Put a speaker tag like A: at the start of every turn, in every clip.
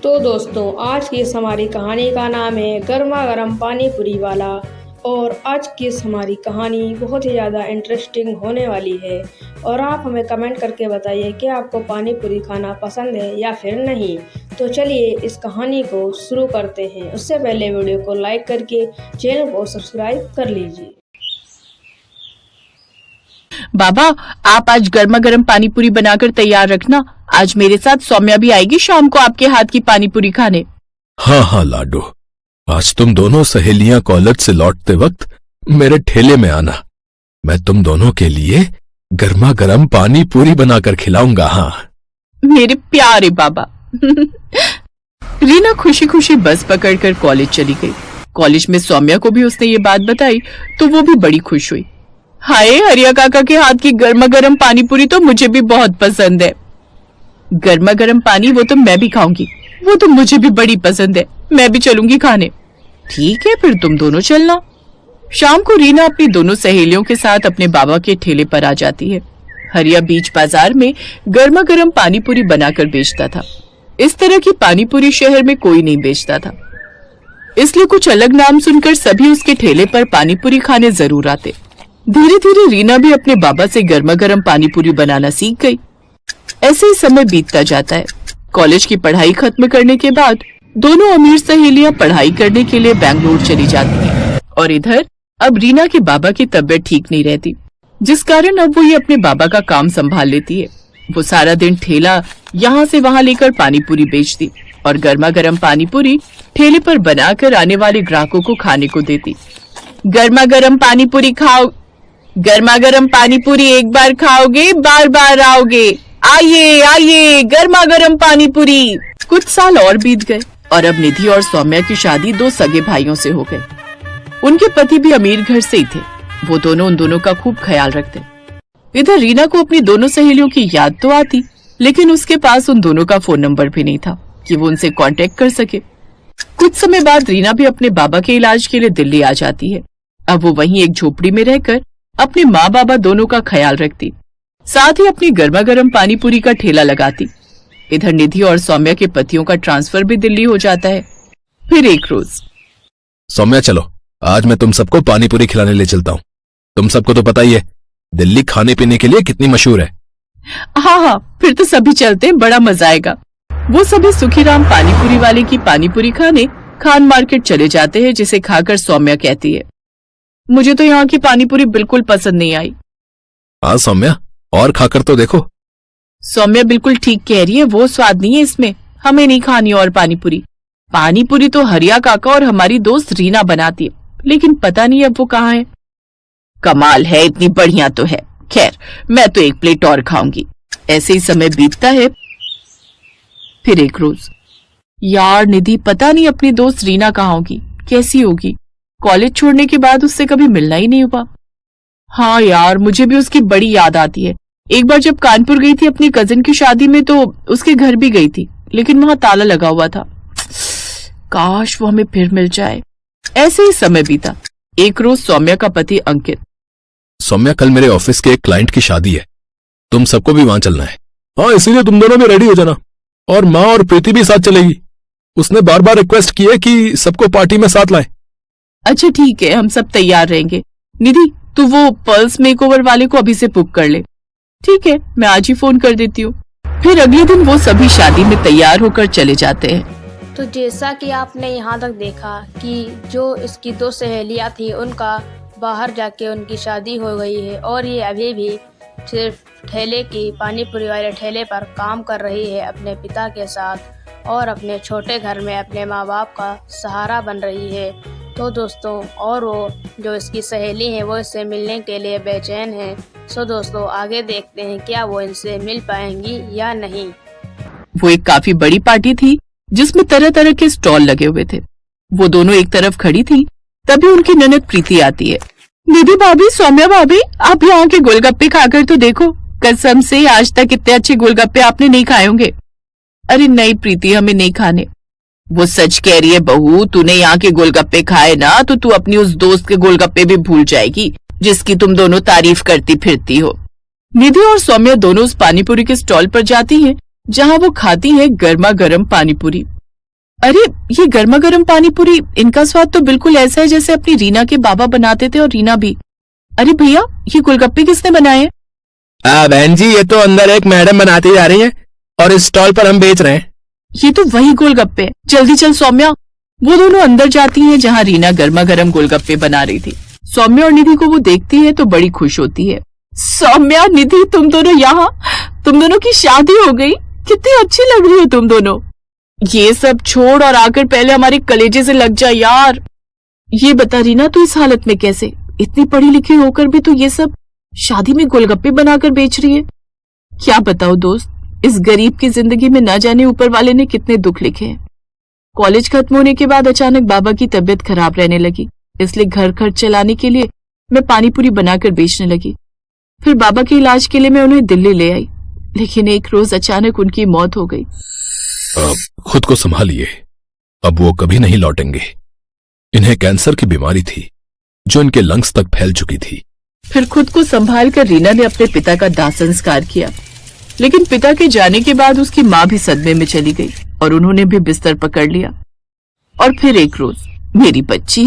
A: तो दोस्तों, आज की इस हमारी कहानी का नाम है गर्मा गर्म पानी पूरी वाला। और आज की इस हमारी कहानी बहुत ही ज़्यादा इंटरेस्टिंग होने वाली है। और आप हमें कमेंट करके बताइए कि आपको पानी पूरी खाना पसंद है या फिर नहीं। तो चलिए इस कहानी को शुरू करते हैं। उससे पहले वीडियो को लाइक करके चैनल को सब्सक्राइब कर लीजिए।
B: बाबा, आप आज गर्मा गर्म पानी पूरी बनाकर तैयार रखना। आज मेरे साथ सौम्या भी आएगी शाम को आपके हाथ की पानी पूरी खाने।
C: हाँ लाडो, आज तुम दोनों सहेलियां कॉलेज से लौटते वक्त मेरे ठेले में आना। मैं तुम दोनों के लिए गर्मा गर्म पानी पूरी बनाकर खिलाऊंगा। हाँ
B: मेरे प्यारे बाबा। रीना खुशी खुशी बस पकड़कर कॉलेज चली गई। कॉलेज में सौम्या को भी उसने ये बात बताई तो वो भी बड़ी खुश हुई। हाय, हरिया काका के हाथ की गर्मा गर्म पानी पूरी तो मुझे भी बहुत पसंद है। गर्मा गर्म पानी वो तो मैं भी खाऊंगी, वो तो मुझे भी बड़ी पसंद है। मैं भी चलूंगी खाने। ठीक है, फिर तुम दोनों चलना। शाम को रीना अपनी दोनों सहेलियों के साथ अपने बाबा के ठेले पर आ जाती है। हरिया बीच बाजार में गर्मा गर्म पानी पूरी बनाकर बेचता था। इस तरह की पानी पूरी शहर में कोई नहीं बेचता था, इसलिए कुछ अलग नाम सुनकर सभी उसके ठेले पर पानी पूरी खाने जरूर आते। धीरे धीरे रीना भी अपने बाबा से गर्मा गर्म पानी पूरी बनाना सीख गई। ऐसे ही समय बीतता जाता है। कॉलेज की पढ़ाई खत्म करने के बाद दोनों अमीर सहेलियां पढ़ाई करने के लिए बैंगलोर चली जाती हैं। और इधर अब रीना के बाबा की तबीयत ठीक नहीं रहती, जिस कारण अब वो ये अपने बाबा का काम संभाल लेती है। वो सारा दिन ठेला यहाँ से वहाँ लेकर पानी पूरी बेचती और गर्मा गर्म पानी पूरी ठेले पर बनाकर आने वाले ग्राहकों को खाने को देती। गर्मा गर्म पानी पूरी खाओ, गर्मा गर्म पानी पूरी एक बार खाओगे बार बार आओगे। आइए आइए, गर्मा गर्म पानी पूरी। कुछ साल और बीत गए और अब निधि और सौम्या की शादी दो सगे भाइयों से हो गई। उनके पति भी अमीर घर से ही थे। वो दोनों उन दोनों का खूब ख्याल रखते। इधर रीना को अपनी दोनों सहेलियों की याद तो आती, लेकिन उसके पास उन दोनों का फोन नंबर भी नहीं था कि वो उनसे कांटेक्ट कर सके। कुछ समय बाद रीना भी अपने बाबा के इलाज के लिए दिल्ली आ जाती है। अब वो वहीं एक झोपड़ी में रहकर अपने माँ बाबा दोनों का ख्याल रखती, साथ ही अपनी गर्मा गर्म पानी पूरी का ठेला लगाती। इधर निधि और सौम्या के पतियों का ट्रांसफर भी दिल्ली हो जाता है। फिर एक रोज,
C: सौम्या चलो, आज मैं तुम सबको पानी पूरी खिलाने ले चलता हूँ। तुम सबको तो पता ही है दिल्ली खाने पीने के लिए कितनी मशहूर है।
B: हाँ, फिर तो सभी चलते हैं, बड़ा मजा आएगा। वो सभी सुखीराम पानी पूरी वाले की पानी पूरी खाने खान मार्केट चले जाते हैं, जिसे खाकर सौम्या कहती है, मुझे तो यहाँ की पानी पूरी बिल्कुल पसंद नहीं आई।
C: हाँ सौम्या, और खाकर तो देखो।
B: सौम्या बिल्कुल ठीक कह रही है, वो स्वाद नहीं है इसमें। हमें नहीं खानी और पानी पूरी। पानी पूरी तो हरिया काका और हमारी दोस्त रीना बनाती है, लेकिन पता नहीं अब वो कहाँ है। कमाल है, इतनी बढ़िया तो है। खैर, मैं तो एक प्लेट और खाऊंगी। ऐसे ही समय बीतता है। फिर एक रोज, यार निधि, पता नहीं अपनी दोस्त रीना कहाँ होगी, कैसी होगी। कॉलेज छोड़ने के बाद उससे कभी मिलना ही नहीं हुआ। हाँ यार, मुझे भी उसकी बड़ी याद आती है। एक बार जब कानपुर गई थी अपनी कजिन की शादी में तो उसके घर भी गई थी, लेकिन वहां ताला लगा हुआ था। काश वो हमें फिर मिल जाए। ऐसे ही समय बीता। एक रोज सौम्या का पति अंकित,
C: सौम्या, कल मेरे ऑफिस के एक क्लाइंट की शादी है, तुम सबको भी वहां चलना है। हाँ, इसीलिए तुम दोनों भी रेडी हो जाना। और माँ और प्रीति भी साथ चलेगी। उसने बार बार रिक्वेस्ट की है कि सबको पार्टी में साथ लाए।
B: अच्छा ठीक है, हम सब तैयार रहेंगे। निधि, तू वो पर्ल्स मेकओवर वाले को अभी से बुक कर ले। ठीक है, मैं आज ही फोन कर देती हूँ। फिर अगले दिन वो सभी शादी में तैयार होकर चले जाते हैं।
A: तो जैसा कि आपने यहाँ तक देखा कि जो इसकी दो सहेलियाँ थी उनका बाहर जाके उनकी शादी हो गई है और ये अभी भी सिर्फ ठेले की पानी पूरी वाले ठेले पर काम कर रही है अपने पिता के साथ, और अपने छोटे घर में अपने माँ बाप का सहारा बन रही है। तो दोस्तों, और वो जो इसकी सहेली है वो इससे मिलने के लिए बेचैन है। सो दोस्तों, आगे देखते हैं क्या वो इनसे मिल पाएंगी या नहीं।
B: वो एक काफी बड़ी पार्टी थी जिसमें तरह तरह के स्टॉल लगे हुए थे। वो दोनों एक तरफ खड़ी थी, तभी उनकी ननद प्रीति आती है। निधि भाभी, सौम्या भाभी, आप यहाँ के गोलगप्पे खाकर तो देखो। कसम से आज तक इतने अच्छे गोलगप्पे आपने नहीं खाए होंगे। अरे नहीं प्रीति, हमें नहीं खाने। वो सच कह रही है बहू, तूने यहाँ के गोलगप्पे खाए ना तो तू अपनी उस दोस्त के गोलगप्पे भी भूल जाएगी जिसकी तुम दोनों तारीफ करती फिरती हो। निधि और सौम्या दोनों उस पानीपुरी के स्टॉल पर जाती हैं, जहाँ वो खाती हैं गर्मा गर्म पानीपुरी। अरे ये गर्मा गर्म पानी पूरी, इनका स्वाद तो बिल्कुल ऐसा है जैसे अपनी रीना के बाबा बनाते थे और रीना भी। अरे भैया, ये गोलगप्पे किसने बनाए हैं?
C: बहन जी, ये तो अंदर एक मैडम बनाती जा रही है और इस स्टॉल पर हम बेच रहे हैं।
B: ये तो वही गोलगप्पे हैं। जल्दी चल सौम्या। वो दोनों अंदर जाती हैं जहाँ रीना गर्मा गर्म गोलगप्पे बना रही थी। सौम्या और निधि को वो देखती है तो बड़ी खुश होती है। सौम्या, निधि, तुम दोनों यहाँ, तुम दोनों की शादी हो गई, कितनी अच्छी लग रही हो तुम दोनों। ये सब छोड़ और आकर पहले हमारे कलेजे से लग जा यार। ये बता रीना, तू इस हालत में कैसे? इतनी पढ़ी लिखी होकर भी तू ये सब शादी में गोलगप्पे बनाकर बेच रही है। क्या बताओ दोस्त, इस गरीब की जिंदगी में न जाने ऊपर वाले ने कितने दुख लिखे हैं। कॉलेज खत्म होने के बाद अचानक बाबा की तबीयत खराब रहने लगी, इसलिए घर खर्च चलाने के लिए मैं पानी पूरी बनाकर बेचने लगी। फिर बाबा के इलाज के लिए मैं उन्हें दिल्ली ले आई, लेकिन एक रोज अचानक उनकी मौत हो गई।
C: खुद को संभालिए, अब वो कभी नहीं लौटेंगे। इन्हें कैंसर की बीमारी थी जो इनके लंग्स तक फैल चुकी थी।
B: फिर खुद को संभाल कर रीना ने अपने पिता का दाह संस्कार किया, लेकिन पिता के जाने के बाद उसकी माँ भी सदमे में चली गई और उन्होंने भी बिस्तर पकड़ लिया। और फिर एक रोज, मेरी बच्ची,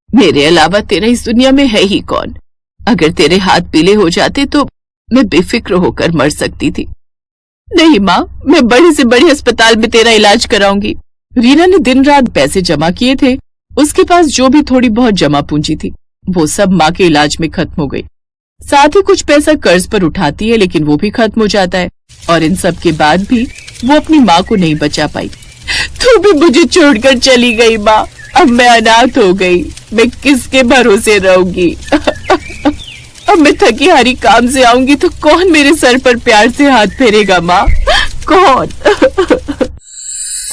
B: मेरे अलावा तेरा इस दुनिया में है ही कौन? अगर तेरे हाथ पीले हो जाते तो मैं बेफिक्र होकर मर सकती थी। नहीं माँ, मैं बड़े से बड़े अस्पताल में तेरा इलाज कराऊंगी। रीना ने दिन रात पैसे जमा किए थे। उसके पास जो भी थोड़ी बहुत जमा पूंजी थी वो सब माँ के इलाज में खत्म हो गई। साथ ही कुछ पैसा कर्ज पर उठाती है, लेकिन वो भी खत्म हो जाता है। और इन सब के बाद भी वो अपनी माँ को नहीं बचा पाई। तू भी मुझे छोड़कर चली गई माँ, अब मैं अनाथ हो गई, मैं किसके भरोसे रहूंगी? अब मैं थकी हारी काम से आऊंगी तो कौन मेरे सर पर प्यार से हाथ फेरेगा माँ? कौन?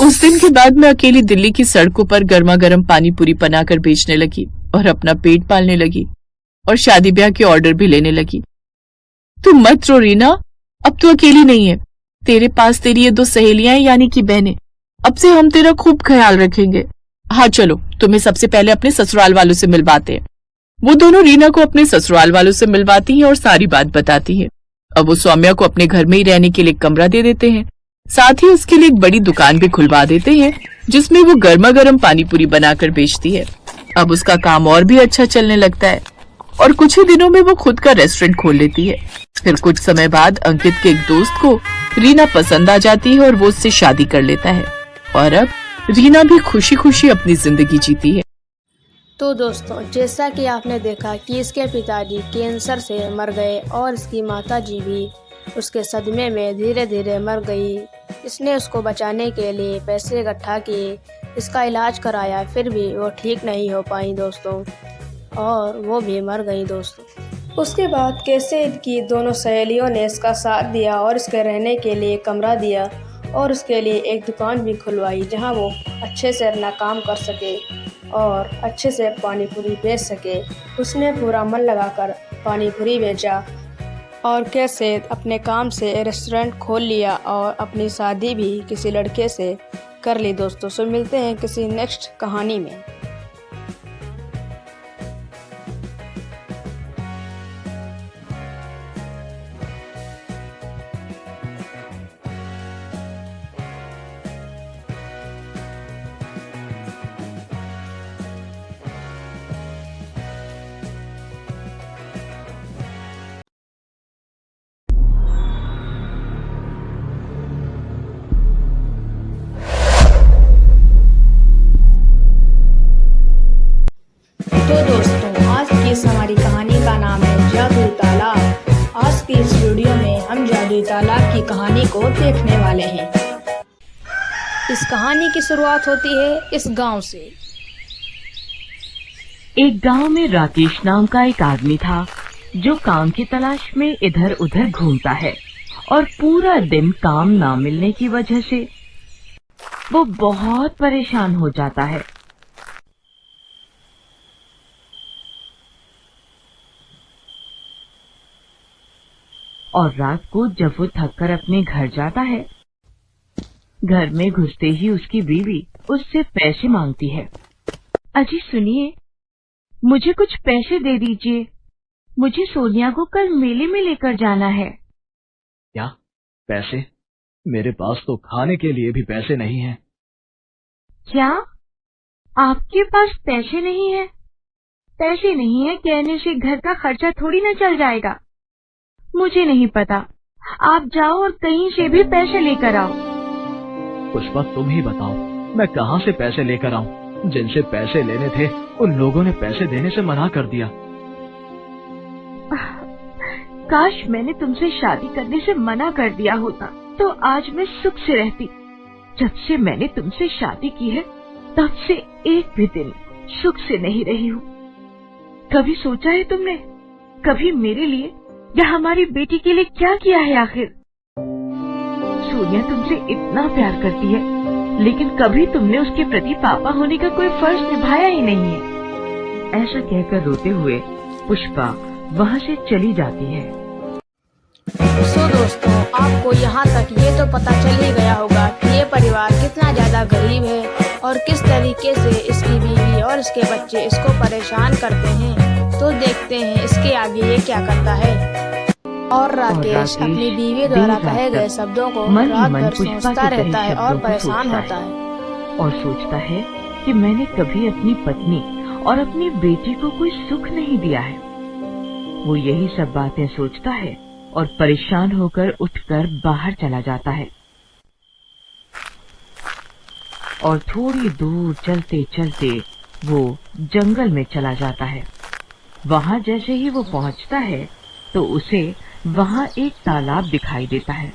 B: उस दिन के बाद मैं अकेली दिल्ली की सड़कों पर गर्मा गर्म पानी पूरी बनाकर बेचने लगी और अपना पेट पालने लगी और शादी ब्याह के ऑर्डर भी लेने लगी। तू मत रो रीना, अब तू अकेली नहीं है। तेरे पास तेरी ये 2 सहेलियां हैं, यानी कि बहनें। अब से हम तेरा खूब ख्याल रखेंगे। हाँ चलो, तुम्हें सबसे पहले अपने ससुराल वालों से मिलवाते हैं। वो दोनों रीना को अपने ससुराल वालों से मिलवाती हैं और सारी बात बताती हैं। अब वो सौम्या को अपने घर में ही रहने के लिए कमरा दे देते हैं। साथ ही उसके लिए एक बड़ी दुकान भी खुलवा देते हैं जिसमें वो गर्मा गर्म पानी पूरी बनाकर बेचती है। अब उसका काम और भी अच्छा चलने लगता है और कुछ ही दिनों में वो खुद का रेस्टोरेंट खोल लेती है। फिर कुछ समय बाद अंकित के एक दोस्त को रीना पसंद आ जाती है और वो उससे शादी कर लेता है और अब रीना भी खुशी खुशी अपनी जिंदगी जीती है।
A: तो दोस्तों, जैसा कि आपने देखा कि इसके पिताजी कैंसर से मर गए और इसकी माताजी भी उसके सदमे में धीरे धीरे मर गई। इसने उसको बचाने के लिए पैसे इकट्ठा किए, इसका इलाज कराया, फिर भी वो ठीक नहीं हो पाई दोस्तों, और वो भी मर गई दोस्तों। उसके बाद कैसे की दोनों सहेलियों ने इसका साथ दिया और इसके रहने के लिए कमरा दिया और उसके लिए एक दुकान भी खुलवाई जहां वो अच्छे से अपना काम कर सके और अच्छे से पानी पूरी बेच सके। उसने पूरा मन लगाकर पानी पूरी बेचा और कैसे अपने काम से रेस्टोरेंट खोल लिया और अपनी शादी भी किसी लड़के से कर ली दोस्तों। सो मिलते हैं किसी नेक्स्ट कहानी में। तो दोस्तों, आज की इस हमारी कहानी का नाम है जादुई तालाब। आज की इस वीडियो में हम जादुई तालाब की कहानी को देखने वाले हैं। इस कहानी की शुरुआत होती है इस गांव से।
D: एक गांव में राकेश नाम का एक आदमी था जो काम की तलाश में इधर उधर घूमता है और पूरा दिन काम ना मिलने की वजह से वो बहुत परेशान हो जाता है। और रात को जब वो थककर अपने घर जाता है, घर में घुसते ही उसकी बीवी उससे पैसे मांगती है। अजी सुनिए, मुझे कुछ पैसे दे दीजिए, मुझे सोनिया को कल मेले में लेकर जाना है।
E: क्या पैसे? मेरे पास तो खाने के लिए भी पैसे नहीं हैं।
D: क्या आपके पास पैसे नहीं है? पैसे नहीं है कहने से घर का खर्चा थोड़ी ना चल जाएगा। मुझे नहीं पता, आप जाओ और कहीं से भी पैसे लेकर आओ।
E: पुष्पा तुम ही बताओ, मैं कहाँ से पैसे लेकर आऊं? जिनसे पैसे लेने थे उन लोगों ने पैसे देने से मना कर दिया।
D: काश मैंने तुमसे शादी करने से मना कर दिया होता तो आज मैं सुख से रहती। जब से मैंने तुमसे शादी की है तब से एक भी दिन सुख से नहीं रही हूँ। कभी सोचा है तुमने, कभी मेरे लिए या हमारी बेटी के लिए क्या किया है? आखिर सोनिया तुमसे इतना प्यार करती है, लेकिन कभी तुमने उसके प्रति पापा होने का कोई फर्ज निभाया ही नहीं है। ऐसा कहकर रोते हुए पुष्पा वहाँ से चली जाती है।
A: सो दोस्तों, आपको यहाँ तक ये तो पता चल ही गया होगा कि ये परिवार कितना ज्यादा गरीब है और किस तरीके से इसकी बीवी और इसके बच्चे इसको परेशान करते हैं। तो देखते हैं इसके आगे ये क्या करता है। और राकेश अपनी बीवी द्वारा कहे गए शब्दों को रात भर सोचता रहता है और परेशान होता है
D: और सोचता है कि मैंने कभी अपनी पत्नी और अपनी बेटी को कोई सुख नहीं दिया है। वो यही सब बातें सोचता है और परेशान होकर उठकर बाहर चला जाता है और थोड़ी दूर चलते चलते वो जंगल में चला जाता है। वहाँ जैसे ही वो पहुँचता है तो उसे वहाँ एक तालाब दिखाई देता है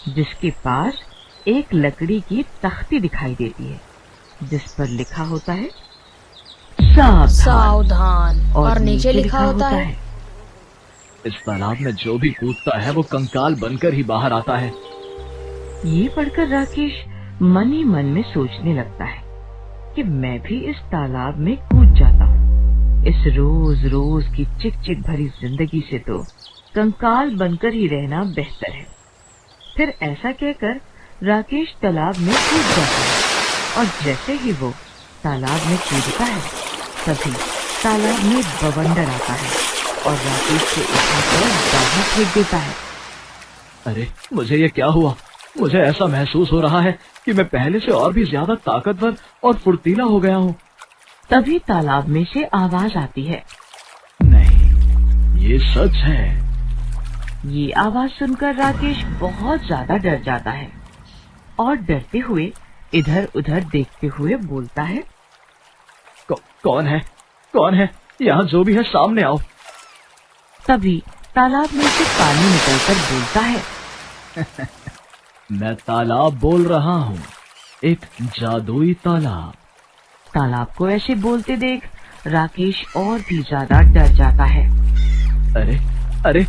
D: जिसके पास एक लकड़ी की तख्ती दिखाई देती है जिस पर लिखा होता है
A: सावधान और नीचे लिखा होता है
E: इस तालाब में जो भी कूदता है वो कंकाल बनकर ही बाहर आता है।
D: ये पढ़कर राकेश मन ही मन में सोचने लगता है कि मैं भी इस तालाब में कूद जाता हूँ। इस रोज रोज की चिक चिक भरी जिंदगी से तो कंकाल बनकर ही रहना बेहतर है। फिर ऐसा कहकर राकेश तालाब में कूद जाता है और जैसे ही वो तालाब में कूदता है तभी तालाब में बवंडर आता है और राकेश को उठाकर बाहर फेंक देता है।
E: अरे मुझे ये क्या हुआ? मुझे ऐसा महसूस हो रहा है कि मैं पहले से और भी ज्यादा ताकतवर और फुर्तीला हो गया हूँ।
D: तभी तालाब में से आवाज आती है।
E: नहीं, ये सच है।
D: ये आवाज सुनकर राकेश बहुत ज्यादा डर जाता है और डरते हुए इधर उधर देखते हुए बोलता है,
E: कौन है? कौन है? यहाँ जो भी है सामने आओ।
D: तभी तालाब में से पानी निकलकर बोलता है,
E: मैं तालाब बोल रहा हूँ, एक जादुई तालाब।
D: तालाब को ऐसे बोलते देख राकेश और भी ज्यादा डर जाता है।
E: अरे अरे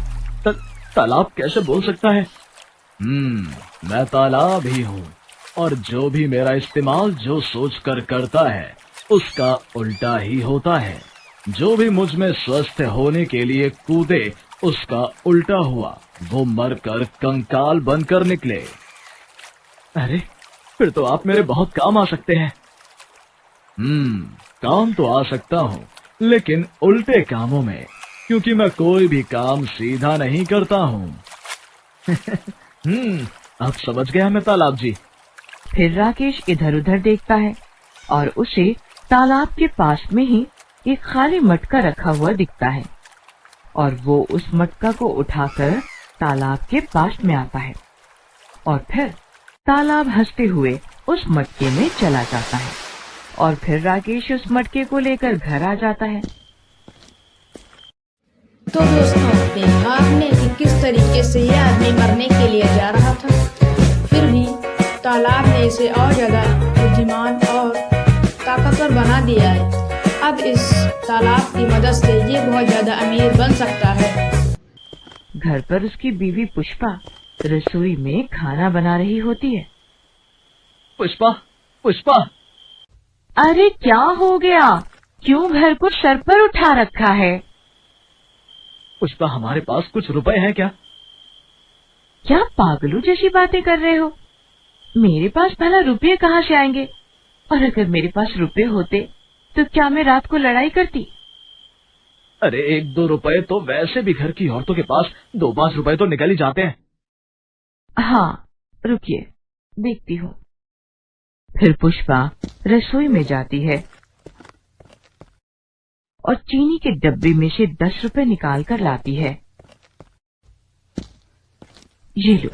E: तालाब कैसे बोल सकता है? मैं तालाब ही हूँ और जो भी मेरा इस्तेमाल जो सोच कर करता है उसका उल्टा ही होता है। जो भी मुझ में स्वस्थ होने के लिए कूदे उसका उल्टा हुआ, वो मरकर कंकाल बनकर निकले। अरे फिर तो आप मेरे बहुत काम आ सकते हैं। काम तो आ सकता हूँ लेकिन उल्टे कामों में, क्योंकि मैं कोई भी काम सीधा नहीं करता हूँ। अब समझ गया मैं तालाब जी।
D: फिर राकेश इधर उधर देखता है और उसे तालाब के पास में ही एक खाली मटका रखा हुआ दिखता है और वो उस मटका को उठाकर तालाब के पास में आता है और फिर तालाब हंसते हुए उस मटके में चला जाता है और फिर राकेश उस मटके को लेकर घर आ जाता है।
A: तो दोस्तों, देखा आपने कि किस तरीके से ये आदमी मरने के लिए जा रहा था, फिर भी तालाब ने इसे और ज्यादा बुद्धिमान और ताकतवर बना दिया है। अब इस तालाब की मदद से ये बहुत ज्यादा अमीर बन सकता है।
D: घर पर उसकी बीवी पुष्पा रसोई में खाना बना रही होती है।
E: पुष्पा, पुष्पा!
D: अरे क्या हो गया? क्यों घर को सर पर उठा रखा है?
E: पुष्पा, हमारे पास कुछ रुपए हैं क्या?
D: क्या पागलों जैसी बातें कर रहे हो? मेरे पास भला रुपये कहाँ से आएंगे? और अगर मेरे पास रुपये होते तो क्या मैं रात को लड़ाई करती?
E: अरे 1-2 रुपए तो वैसे भी घर की औरतों के पास 2-5 रुपए तो निकल ही जाते हैं।
D: हाँ, रुकिए, देखती हूँ। फिर पुष्पा रसोई में जाती है और चीनी के डब्बे में से 10 रुपए निकाल कर लाती है। ये लो,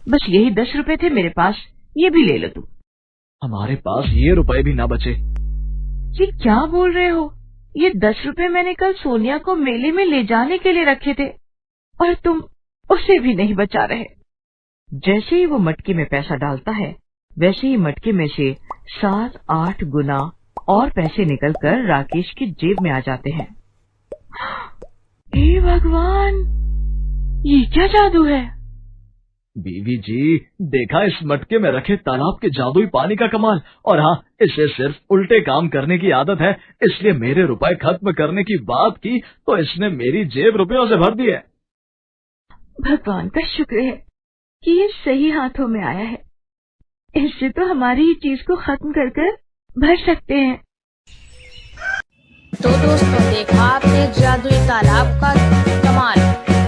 D: बस यही 10 रुपए थे मेरे पास, ये भी ले लो तुम।
E: हमारे पास ये रुपए भी ना बचे।
D: ये क्या बोल रहे हो? ये 10 रुपए मैंने कल सोनिया को मेले में ले जाने के लिए रखे थे और तुम उसे भी नहीं बचा रहे। जैसे ही वो मटके में पैसा डालता है, वैसे ही मटके में से 7-8 गुना और पैसे निकलकर राकेश की जेब में आ जाते हैं। हे भगवान, ये क्या जादू है?
E: बीवी जी, देखा इस मटके में रखे तालाब के जादुई पानी का कमाल। और हाँ, इसे सिर्फ उल्टे काम करने की आदत है, इसलिए मेरे रुपए खत्म करने की बात की तो इसने मेरी जेब रुपयों से भर दी है।
D: भगवान का शुक्र है कि ये सही हाथों में आया है। इससे तो हमारी ही चीज को खत्म कर कर भर सकते हैं।
A: तो दोस्तों, देखा आपने जादुई तालाब का कमाल,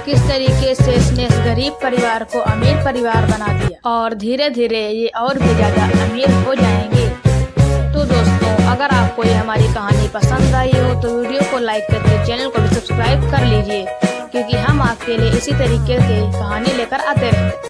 A: किस तरीके से इसने इस गरीब परिवार को अमीर परिवार बना दिया और धीरे धीरे ये और भी ज्यादा अमीर हो जाएंगे। तो दोस्तों, अगर आपको ये हमारी कहानी पसंद आई हो तो वीडियो को लाइक करके चैनल को भी सब्सक्राइब कर लीजिए, क्योंकि हम आपके लिए इसी तरीके की कहानी लेकर आते रहते हैं।